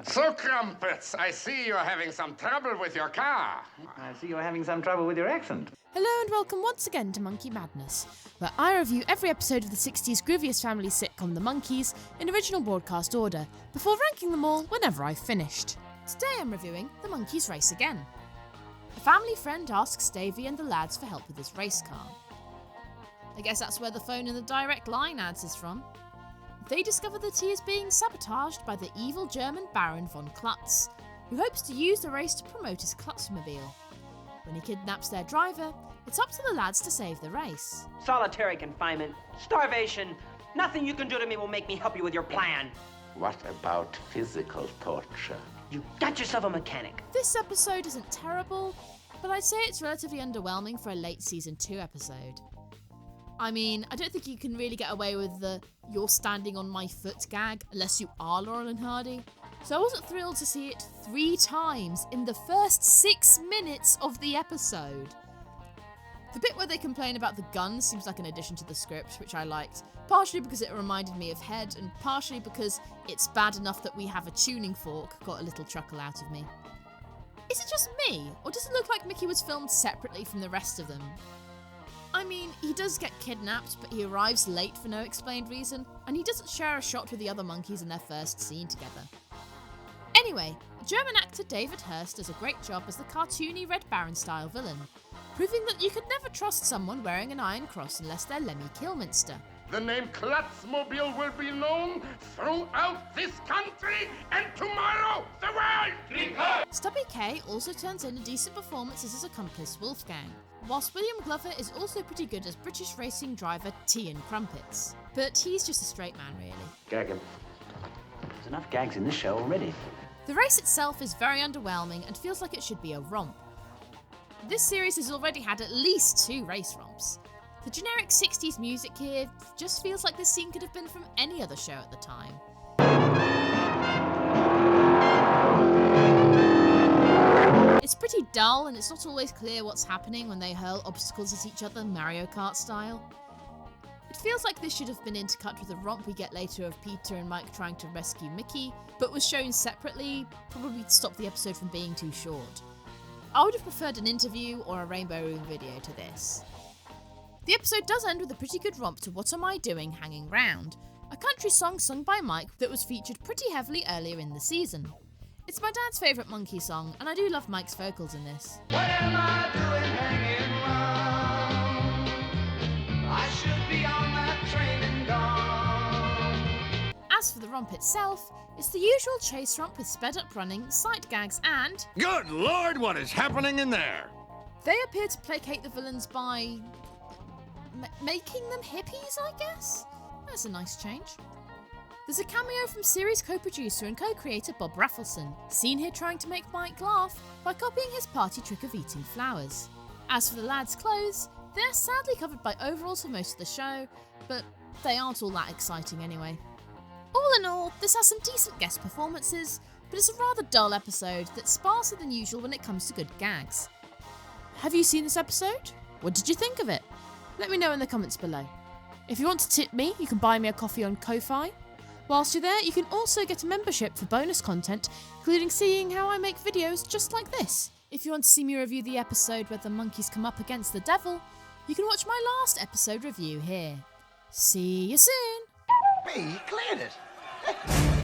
So, Crumpets, I see you're having some trouble with your car. I see you're having some trouble with your accent. Hello and welcome once again to Monkey Madness, where I review every episode of the 60s grooviest family sitcom The Monkees in original broadcast order, before ranking them all whenever I've finished. Today I'm reviewing The Monkees Race Again. A family friend asks Davey and the lads for help with his race car. I guess that's where the phone in the direct line ads is from. They discover that he is being sabotaged by the evil German Baron von Klutz, who hopes to use the race to promote his Klutzmobile. When he kidnaps their driver, it's up to the lads to save the race. Solitary confinement, starvation, nothing you can do to me will make me help you with your plan. What about physical torture? You got yourself a mechanic. This episode isn't terrible, but I'd say it's relatively underwhelming for a late season 2 episode. I mean, I don't think you can really get away with the "you're standing on my foot" gag unless you are Laurel and Hardy. So I wasn't thrilled to see it 3 times in the first 6 minutes of the episode. The bit where they complain about the gun seems like an addition to the script, which I liked, partially because it reminded me of Head, and partially because it's bad enough that we have a tuning fork got a little chuckle out of me. Is it just me, or does it look like Mickey was filmed separately from the rest of them? I mean, he does get kidnapped, but he arrives late for no explained reason, and he doesn't share a shot with the other monkeys in their first scene together. Anyway, German actor David Hurst does a great job as the cartoony Red Baron-style villain, proving that you could never trust someone wearing an iron cross unless they're Lemmy Kilminster. The name Klutzmobile will be known throughout this country and tomorrow the world! Stubby K also turns in a decent performance as his accomplice Wolfgang, whilst William Glover is also pretty good as British racing driver Tea and Crumpets. But he's just a straight man, really. Gag him. There's enough gags in this show already. The race itself is very underwhelming and feels like it should be a romp. This series has already had at least 2 race romps. The generic 60s music here just feels like this scene could have been from any other show at the time. It's pretty dull and it's not always clear what's happening when they hurl obstacles at each other Mario Kart style. It feels like this should have been intercut with a romp we get later of Peter and Mike trying to rescue Mickey, but was shown separately, probably to stop the episode from being too short. I would have preferred an interview or a Rainbow Room video to this. The episode does end with a pretty good romp to What Am I Doing Hanging Round, a country song sung by Mike that was featured pretty heavily earlier in the season. It's my dad's favourite Monkey song, and I do love Mike's vocals in this. What am I doing hanging round? I should be on that train and gone. As for the romp itself, it's the usual chase romp with sped up running, sight gags, and... Good Lord, what is happening in there? They appear to placate the villains by... making them hippies, I guess? That's a nice change. There's a cameo from series co-producer and co-creator Bob Raffleson, seen here trying to make Mike laugh by copying his party trick of eating flowers. As for the lads' clothes, they're sadly covered by overalls for most of the show, but they aren't all that exciting anyway. All in all, this has some decent guest performances, but it's a rather dull episode that's sparser than usual when it comes to good gags. Have you seen this episode? What did you think of it? Let me know in the comments below. If you want to tip me, you can buy me a coffee on Ko-Fi. Whilst you're there, you can also get a membership for bonus content, including seeing how I make videos just like this. If you want to see me review the episode where the monkeys come up against the devil, you can watch my last episode review here. See you soon! Me cleared it.